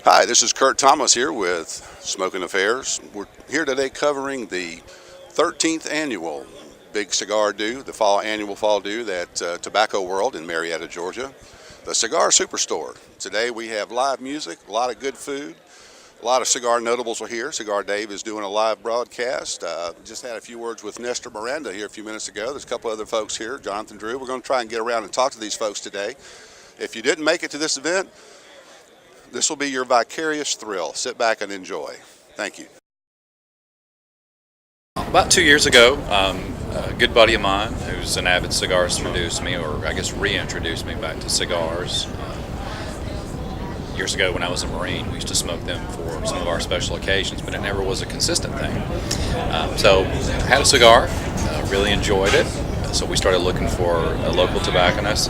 Hi, this is Kurt Thomas here with Smoking Affairs. We're here today covering the 13th annual Big Cigar Do, the annual fall do at Tobacco World in Marietta, Georgia, the Cigar Superstore. Today we have live music, a lot of good food, a lot of cigar notables are here. Cigar Dave is doing a live broadcast. Just had a few words with Nestor Miranda here a few minutes ago. There's a couple other folks here, Jonathan Drew. We're going to try and get around and talk to these folks today. If you didn't make it to this event, this will be your vicarious thrill. Sit back and enjoy. Thank you. About 2 years ago, a good buddy of mine who's an avid cigarist introduced me, or I guess reintroduced me back to cigars. Years ago when I was a Marine, we used to smoke them for some of our special occasions, but it never was a consistent thing. So I had a cigar, really enjoyed it, so we started looking for a local tobacconist.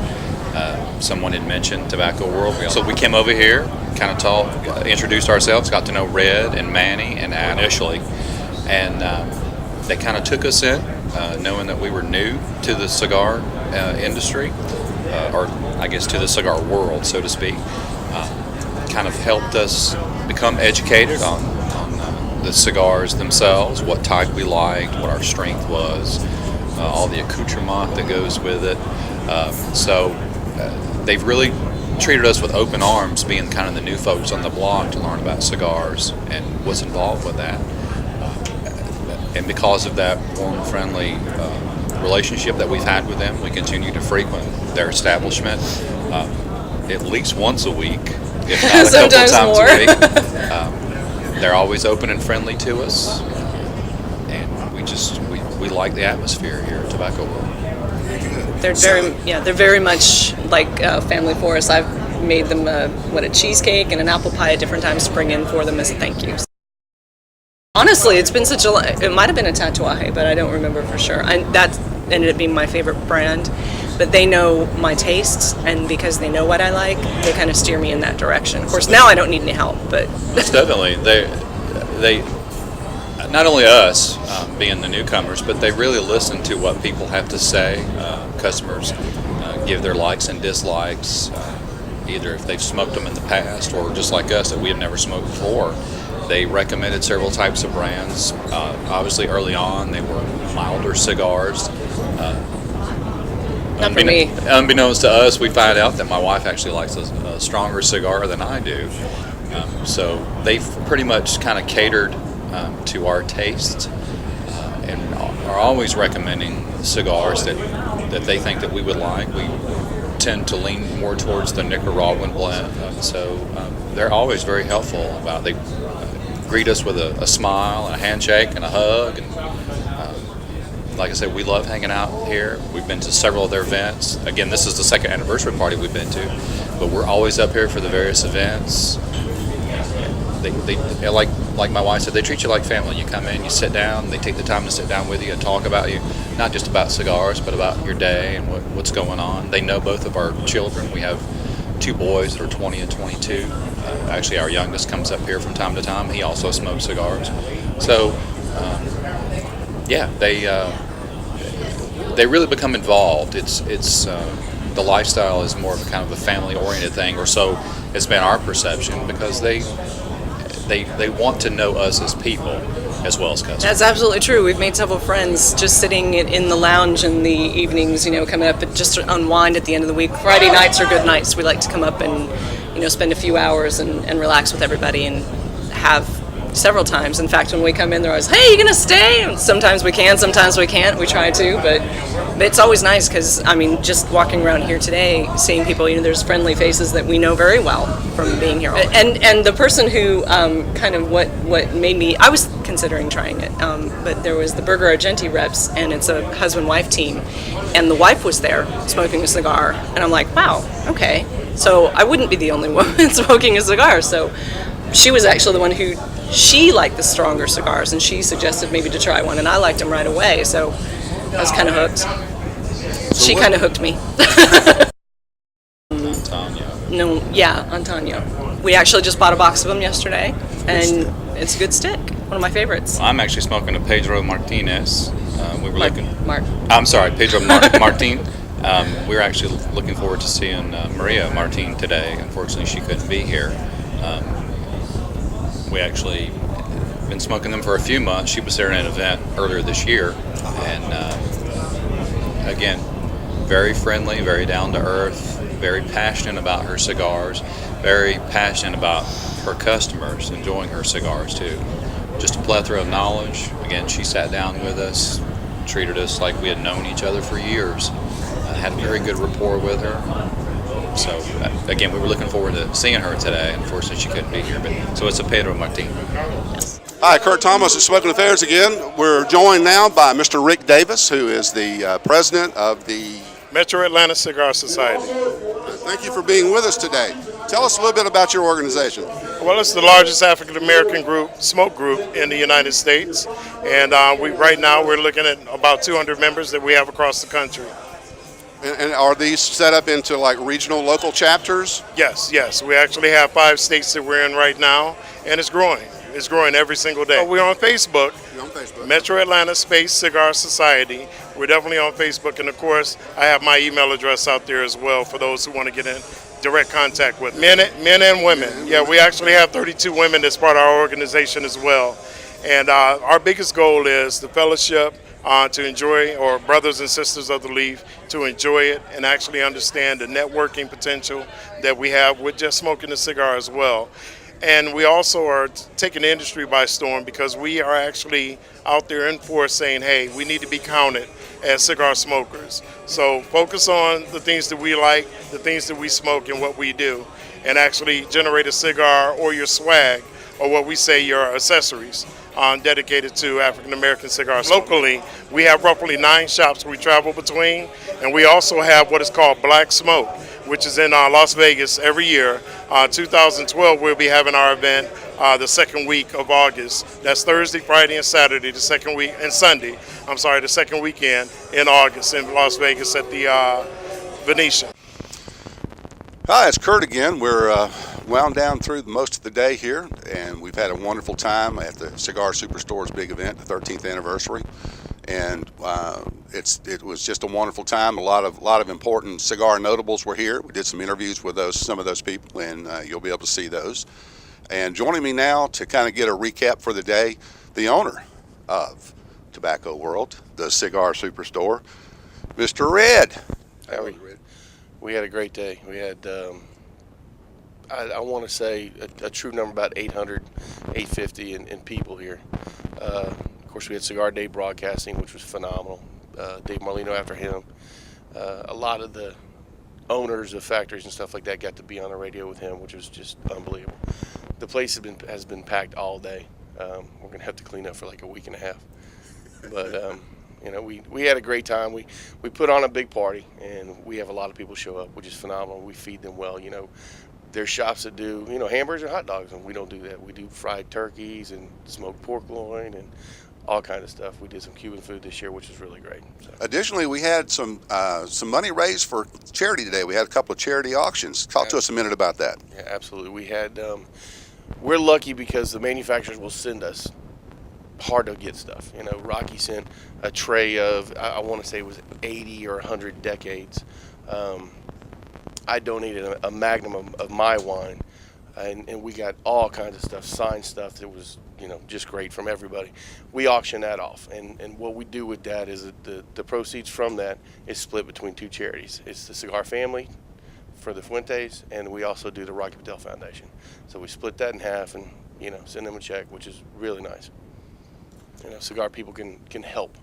Someone had mentioned Tobacco World, so we came over here, kind of talked, introduced ourselves, got to know Red and Manny and Adam initially, and they kind of took us in, knowing that we were new to the cigar industry, or I guess to the cigar world, so to speak. Kind of helped us become educated on the cigars themselves, what type we liked, what our strength was, all the accoutrement that goes with it. They've really treated us with open arms, being kind of the new folks on the block to learn about cigars and what's involved with that. And because of that warm, friendly relationship that we've had with them, we continue to frequent their establishment at least once a week, if not a couple times more. a week. They're always open and friendly to us, and we like the atmosphere here at Tobacco World. They're very much like family for us. I've made them a cheesecake and an apple pie at different times to bring in for them as a thank you. Honestly, it's been it might have been a Tatuaje, but I don't remember for sure. That ended up being my favorite brand. But they know my tastes, and because they know what I like, they kind of steer me in that direction. Of course, now I don't need any help, but Most definitely, they not only us being the newcomers, but they really listen to what people have to say. Customers give their likes and dislikes, either if they've smoked them in the past or just like us that we have never smoked before. They recommended several types of brands. Obviously, early on, they were milder cigars. not for me. Unbeknownst to us, we find out that my wife actually likes a stronger cigar than I do. So they've pretty much kind of catered to our tastes and are always recommending cigars that they think that we would like. We tend to lean more towards the Nicaraguan blend, so they're always very helpful about it. They greet us with a smile and a handshake and a hug, and like I said, we love hanging out here. We've been to several of their events. Again, this is the second anniversary party we've been to, but we're always up here for the various events. They like my wife said, they treat you like family. You come in, you sit down, they take the time to sit down with you and talk about you, not just about cigars, but about your day and what's going on. They know both of our children. We have two boys that are 20 and 22. Actually, our youngest comes up here from time to time. He also smokes cigars. So, they really become involved. It's the lifestyle is more of a kind of a family-oriented thing, or so it's been our perception, because they want to know us as people as well as customers. That's absolutely true. We've made several friends just sitting in the lounge in the evenings, coming up just to unwind at the end of the week. Friday nights are good nights. We like to come up and, spend a few hours and relax with everybody, and have several times. In fact, when we come in, they're always, "Hey, you gonna stay?" And sometimes we can, sometimes we can't. We try to, but it's always nice because, just walking around here today, seeing people, there's friendly faces that we know very well from being here. And the person who kind of what made me, I was considering trying it, but there was the Burger Argenti reps, and it's a husband-wife team, and the wife was there smoking a cigar, and I'm like, wow, okay. So I wouldn't be the only woman smoking a cigar. So she was actually the one who, she liked the stronger cigars, and she suggested maybe to try one, and I liked them right away, so I was kind of hooked. She kind of hooked me. No, yeah, Antonio. We actually just bought a box of them yesterday, and it's a good stick. One of my favorites. I'm actually smoking a Pedro Martinez. I'm sorry, Pedro Martin. We were actually looking forward to seeing Maria Martin today. Unfortunately, she couldn't be here. We actually been smoking them for a few months. She was there at an event earlier this year, and again, very friendly, very down to earth, very passionate about her cigars, very passionate about her customers enjoying her cigars too. Just a plethora of knowledge. Again, she sat down with us, treated us like we had known each other for years. Had a very good rapport with her. So again, we were looking forward to seeing her today. Unfortunately, she couldn't be here, but so it's a Pedro Martin. Hi, Kurt Thomas at Smoking Affairs again. We're joined now by Mr. Rick Davis, who is the president of the Metro Atlanta Cigar Society. Thank you for being with us today. Tell us a little bit about your organization. Well, it's the largest African American smoke group in the United States, and right now we're looking at about 200 members that we have across the country. And are these set up into like regional, local chapters? Yes. We actually have 5 states that we're in right now, and it's growing. It's growing every single day. We're on Facebook. You're on Facebook. Metro Atlanta Space Cigar Society. We're definitely on Facebook, and of course, I have my email address out there as well for those who want to get in direct contact with men and women. Yeah, we actually have 32 women that's part of our organization as well. And our biggest goal is the fellowship, to enjoy, or brothers and sisters of the leaf, to enjoy it and actually understand the networking potential that we have with just smoking a cigar as well. And we also are taking the industry by storm because we are actually out there in force saying, hey, we need to be counted as cigar smokers. So focus on the things that we like, the things that we smoke and what we do, and actually generate a cigar or your swag, or what we say your accessories, dedicated to African American cigars. Locally, we have roughly 9 shops we travel between, and we also have what is called Black Smoke, which is in Las Vegas every year. 2012, we'll be having our event the second week of August. That's Thursday, Friday, and Saturday, the second week, and Sunday. The second weekend in August in Las Vegas at the Venetian. Hi, it's Kurt again. We're wound down through most of the day here, and we've had a wonderful time at the Cigar Superstore's big event, the 13th anniversary. And it was just a wonderful time. A lot of important cigar notables were here. We did some interviews with some of those people, and you'll be able to see those. And joining me now to kind of get a recap for the day, the owner of Tobacco World, the Cigar Superstore, Mr. Red. How are you? We had a great day. We had, I want to say, a true number, about 800, 850 in people here. Of course, we had Cigar Day broadcasting, which was phenomenal. Dave Marlino after him. A lot of the owners of factories and stuff like that got to be on the radio with him, which was just unbelievable. The place has been packed all day. We're going to have to clean up for like a week and a half. But, we had a great time. We put on a big party, and we have a lot of people show up, which is phenomenal. We feed them well. There's shops that do, hamburgers and hot dogs, and we don't do that. We do fried turkeys and smoked pork loin and all kinds of stuff. We did some Cuban food this year, which was really great. So. Additionally, we had some money raised for charity today. We had a couple of charity auctions. Talk to us a minute about that. Yeah, absolutely. We had, we're lucky because the manufacturers will send us hard to get stuff. Rocky sent a tray of, I want to say it was 80 or 100 decades. I donated a magnum of my wine, and we got all kinds of stuff, signed stuff that was, just great from everybody. We auction that off, and what we do with that is that the proceeds from that is split between 2 charities. It's the Cigar Family for the Fuentes, and we also do the Rocky Patel Foundation. So we split that in half and, send them a check, which is really nice. Cigar people can help,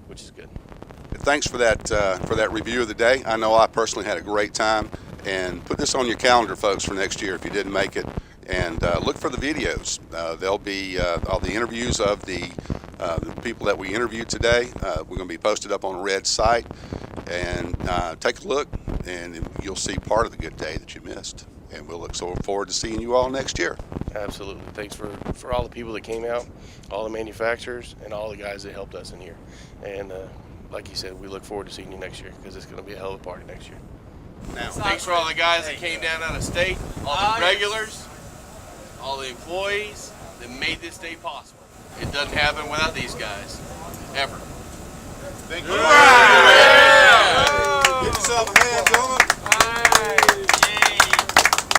which is good. Thanks for that review of the day. I know I personally had a great time, and put this on your calendar, folks, for next year if you didn't make it. And look for the videos. There'll be all the interviews of the people that we interviewed today. We're going to be posted up on Red's site, and take a look, and you'll see part of the good day that you missed. And we'll look so forward to seeing you all next year. Absolutely. Thanks for all the people that came out, all the manufacturers, and all the guys that helped us in here. And like you said, we look forward to seeing you next year because it's going to be a hell of a party next year. Thanks for all the guys that came down out of state, all the regulars, all the employees that made this day possible. It doesn't happen without these guys, ever. Thank you. Yeah. Get yourself a hand, gentlemen.